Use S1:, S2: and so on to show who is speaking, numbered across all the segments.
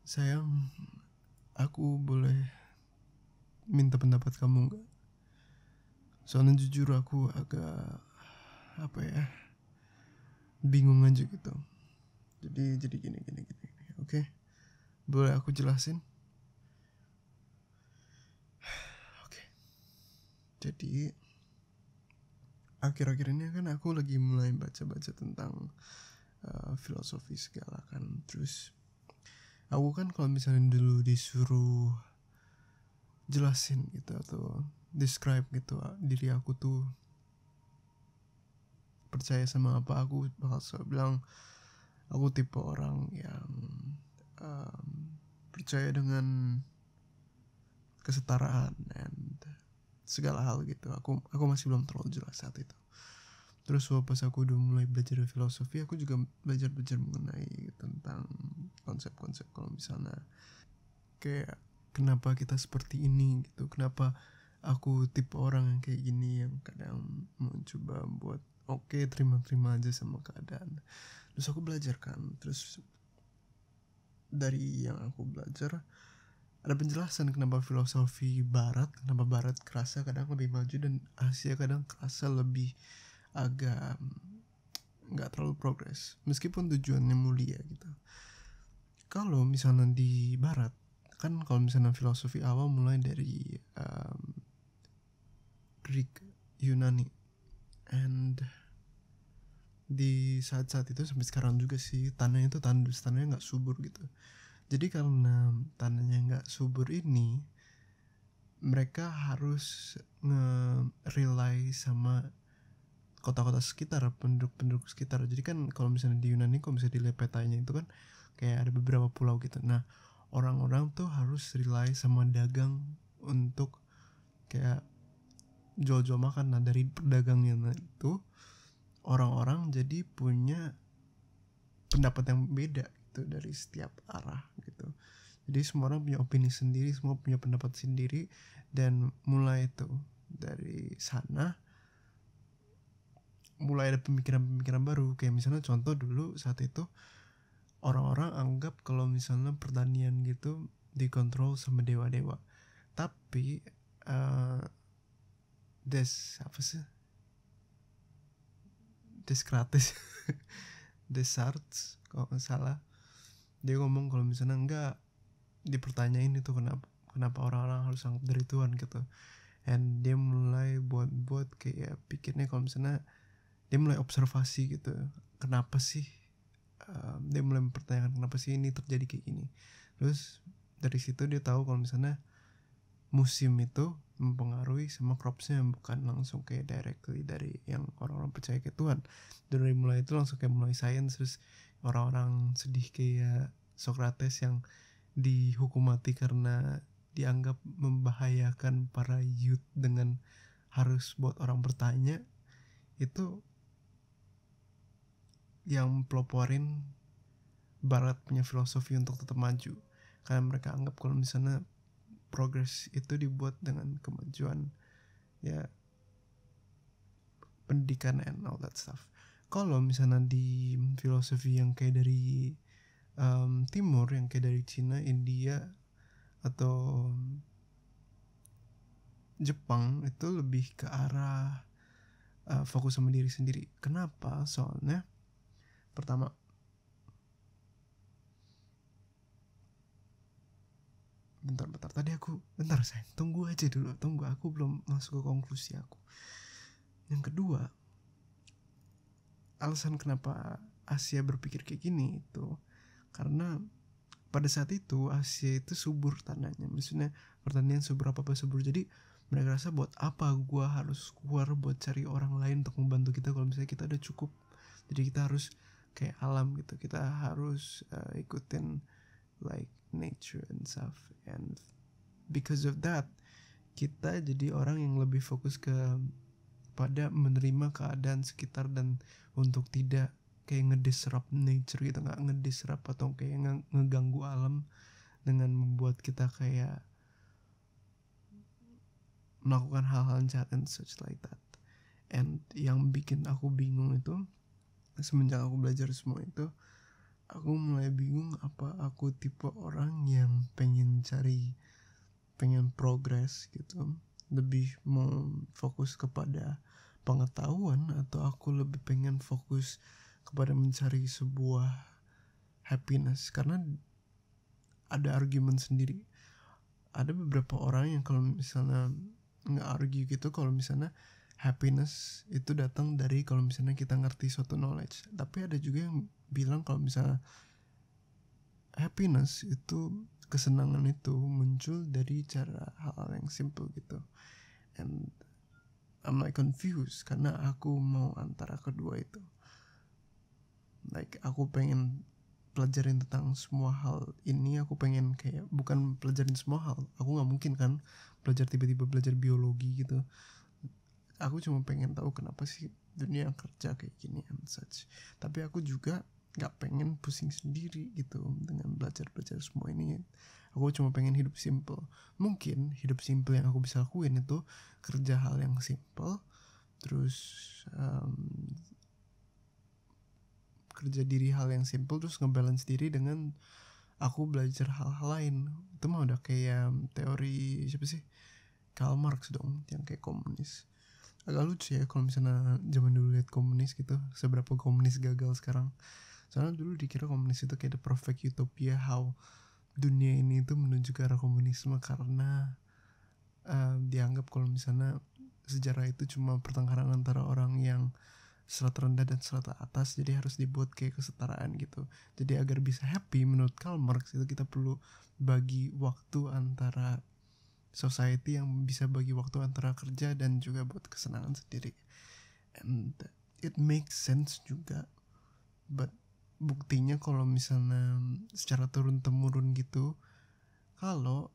S1: Sayang, aku boleh minta pendapat kamu nggak? Soalnya jujur aku agak apa ya, bingung aja gitu. Jadi gini. Oke, boleh aku jelasin? Oke. Jadi akhir-akhir ini kan aku lagi mulai baca-baca tentang filosofi segala kan. Terus aku kan kalau misalnya dulu disuruh jelasin gitu atau describe gitu diri aku tuh percaya sama apa, aku bakal selalu bilang aku tipe orang yang um, percaya dengan kesetaraan dan segala hal gitu. Aku masih belum terlalu jelas saat itu. Terus pas aku udah mulai belajar filosofi, aku juga belajar mengenai tentang konsep-konsep, kalau misalnya kayak kenapa kita seperti ini gitu, kenapa aku tipe orang yang kayak gini, yang kadang mau coba buat oke, terima-terima aja sama keadaan. Terus aku belajar kan, terus dari yang aku belajar ada penjelasan kenapa kenapa barat kerasa kadang lebih maju dan Asia kadang kerasa lebih agak nggak terlalu progres meskipun tujuannya mulia gitu. Kalau misalnya di barat kan, kalau misalnya filosofi awal mulai dari Greek, Yunani, and di saat-saat itu sampai sekarang juga sih tanahnya itu tandus, tanahnya nggak subur gitu. Jadi karena tanahnya nggak subur ini, mereka harus nge-rely sama kota-kota sekitar, penduduk-penduduk sekitar. Jadi kan kalau misalnya di Yunani, kalau misalnya dilihat petanya itu kan kayak ada beberapa pulau gitu. Nah, orang-orang tuh harus rely sama dagang untuk kayak jual-jual makan. Nah, dari pedagangnya itu orang-orang jadi punya pendapat yang beda gitu dari setiap arah gitu. Jadi semua orang punya opini sendiri, semua punya pendapat sendiri, dan mulai itu dari sana mulai ada pemikiran-pemikiran baru. Kayak misalnya contoh dulu saat itu orang-orang anggap kalau misalnya pertanian gitu dikontrol sama dewa-dewa. Tapi uh, apa sih? Descartes Descartes kalau nggak salah, dia ngomong kalau misalnya enggak, dipertanyain itu kenapa orang-orang harus anggap dari Tuhan gitu. And dia mulai buat kayak pikirnya kalau misalnya dia mulai observasi gitu, kenapa sih dia mulai mempertanyakan kenapa sih ini terjadi kayak gini. Terus dari situ dia tahu kalau misalnya musim itu mempengaruhi sama cropsnya, bukan langsung kayak directly dari yang orang-orang percaya ke Tuhan. Dari mulai itu langsung kayak mulai sains. Terus orang-orang sedih kayak Socrates yang dihukum mati karena dianggap membahayakan para youth dengan harus buat orang bertanya, itu yang peloporin barat punya filosofi untuk tetap maju, karena mereka anggap kalau misalnya progres itu dibuat dengan kemajuan ya pendidikan and all that stuff. Kalau misalnya di filosofi yang kayak dari timur, yang kayak dari Cina, India, atau Jepang, itu lebih ke arah fokus sama diri sendiri. Kenapa? Soalnya pertama, bentar sayang, tunggu aja dulu, aku belum masuk ke konklusi aku. Yang kedua, alasan kenapa Asia berpikir kayak gini itu karena pada saat itu Asia itu subur tanahnya, maksudnya pertanian subur, apa subur. Jadi mereka rasa buat apa gua harus keluar buat cari orang lain untuk membantu kita kalau misalnya kita udah cukup. Jadi kita harus kayak alam gitu, kita harus ikutin like nature and stuff. And because of that, kita jadi orang yang lebih fokus pada menerima keadaan sekitar dan untuk tidak kayak ngedisrupt nature gitu, nggak ngedisrupt atau kayak ngeganggu alam dengan membuat kita kayak melakukan hal-hal jahat and such like that. And yang bikin aku bingung itu semenjak aku belajar semua itu aku mulai bingung apa aku tipe orang yang pengen progres gitu, lebih mau fokus kepada pengetahuan, atau aku lebih pengen fokus kepada mencari sebuah happiness. Karena ada argumen sendiri, ada beberapa orang yang kalau misalnya nge-argue gitu, kalau misalnya happiness itu datang dari kalau misalnya kita ngerti suatu knowledge. Tapi ada juga yang bilang kalau misalnya happiness itu, kesenangan itu muncul dari cara hal yang simple gitu. And I'm like confused karena aku mau antara kedua itu. Like aku pengen pelajarin tentang semua hal ini, aku pengen kayak bukan pelajarin semua hal, aku nggak mungkin kan tiba-tiba belajar biologi gitu. Aku cuma pengen tahu kenapa sih dunia kerja kayak gini and such. Tapi aku juga nggak pengen pusing sendiri gitu dengan belajar semua ini. Aku cuma pengen hidup simple. Mungkin hidup simple yang aku bisa lakuin itu kerja hal yang simple, terus kerja diri hal yang simple, terus ngebalance diri dengan aku belajar hal-hal lain. Itu mah udah kayak teori siapa sih, Karl Marx dong, yang kayak komunis. Agak lucu ya kalau misalnya zaman dulu lihat komunis gitu, seberapa komunis gagal sekarang. Soalnya dulu dikira komunis itu kayak the perfect utopia, how dunia ini itu menuju ke arah komunisme, karena dianggap kalau misalnya sejarah itu cuma pertengkaran antara orang yang strata rendah dan strata atas, jadi harus dibuat kayak kesetaraan gitu. Jadi agar bisa happy menurut Karl Marx itu kita perlu bagi waktu antara society, yang bisa bagi waktu antara kerja dan juga buat kesenangan sendiri. And it makes sense juga, but buktinya kalau misalnya secara turun temurun gitu, kalau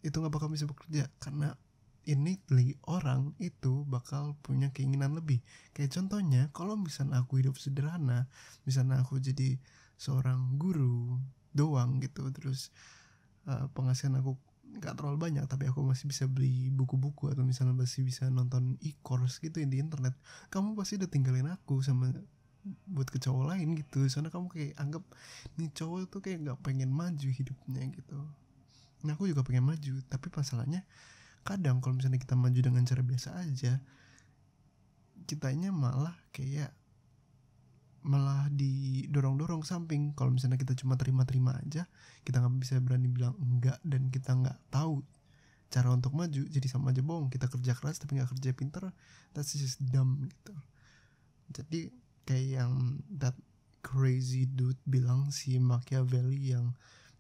S1: itu nggak bakal bisa bekerja, karena innately orang itu bakal punya keinginan lebih. Kayak contohnya kalau misalnya aku hidup sederhana, misalnya aku jadi seorang guru doang gitu, terus penghasilan aku nggak terlalu banyak, tapi aku masih bisa beli buku-buku atau misalnya masih bisa nonton e-course gitu di internet, kamu pasti udah tinggalin aku sama buat ke cowok lain gitu. Soalnya kamu kayak anggap nih cowok tuh kayak nggak pengen maju hidupnya gitu. Nah aku juga pengen maju, tapi masalahnya kadang kalau misalnya kita maju dengan cara biasa aja, kitanya malah didorong-dorong samping. Kalau misalnya kita cuma terima-terima aja, kita nggak bisa berani bilang enggak, dan kita nggak tahu cara untuk maju, jadi sama aja bohong. Kita kerja keras tapi nggak kerja pintar, that's just dumb gitu. Jadi kayak yang that crazy dude bilang, si Machiavelli, yang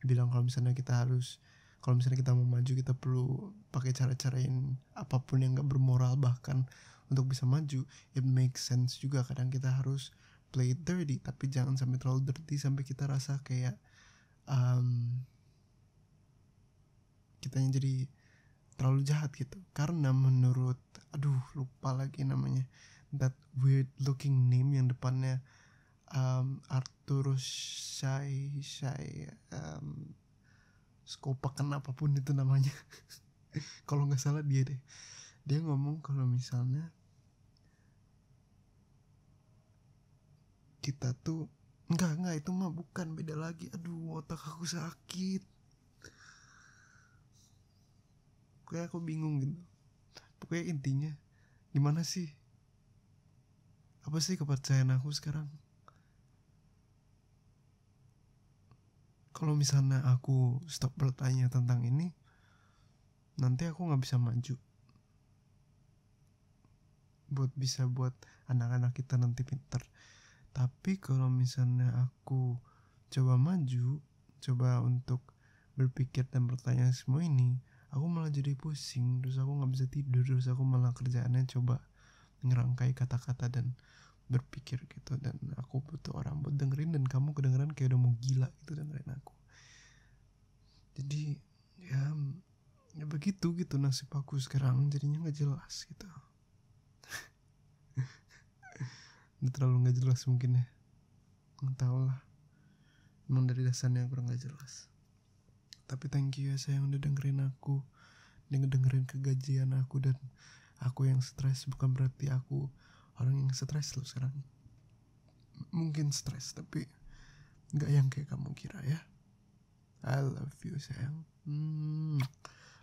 S1: bilang kalau misalnya kita mau maju, kita perlu pakai cara-cara yang apapun yang gak bermoral bahkan untuk bisa maju. It makes sense juga, kadang kita harus play it dirty, tapi jangan sampai terlalu dirty sampai kita rasa kayak kitanya jadi terlalu jahat gitu. Karena menurut lupa lagi namanya, that weird looking name yang depannya Arthur Shai Skopakan apapun itu namanya. Kalau nggak salah dia ngomong kalau misalnya kita tuh enggak itu mah bukan, beda lagi. Otak aku sakit, kayak aku bingung gitu. Pokoknya intinya gimana sih, apa sih kepercayaan aku sekarang? Kalau misalnya aku stop bertanya tentang ini, nanti aku nggak bisa maju buat anak-anak kita nanti pintar. Tapi kalau misalnya aku coba maju, coba untuk berpikir dan bertanya semua ini, aku malah jadi pusing, terus aku nggak bisa tidur, terus aku malah kerjaannya coba ngerangkai kata-kata dan berpikir gitu. Dan aku butuh orang buat dengerin, dan kamu kedengeran kayak udah mau gila gitu dengerin aku. Jadi ya begitu gitu nasib aku sekarang, jadinya nggak jelas gitu. Udah terlalu nggak jelas mungkin ya, nggak tahu lah, emang dari dasarnya kurang nggak jelas. Tapi thank you ya sayang udah dengerin aku, dengerin kegajian aku. Dan aku yang stres bukan berarti aku orang yang stres loh sekarang. Mungkin stres, tapi nggak yang kayak kamu kira ya. I love you sayang.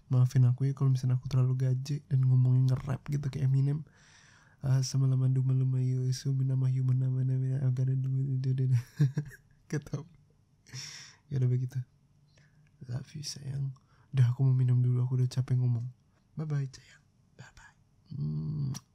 S1: Maafin aku ya kalau misalnya aku terlalu gaje dan ngomongin nge-rap gitu kayak Eminem. Semalam malama yo isu minama human nama agak ada ketau. Ya udah begitu. Love you sayang. Udah aku mau minum dulu, aku udah capek ngomong. Bye bye sayang. Bye bye.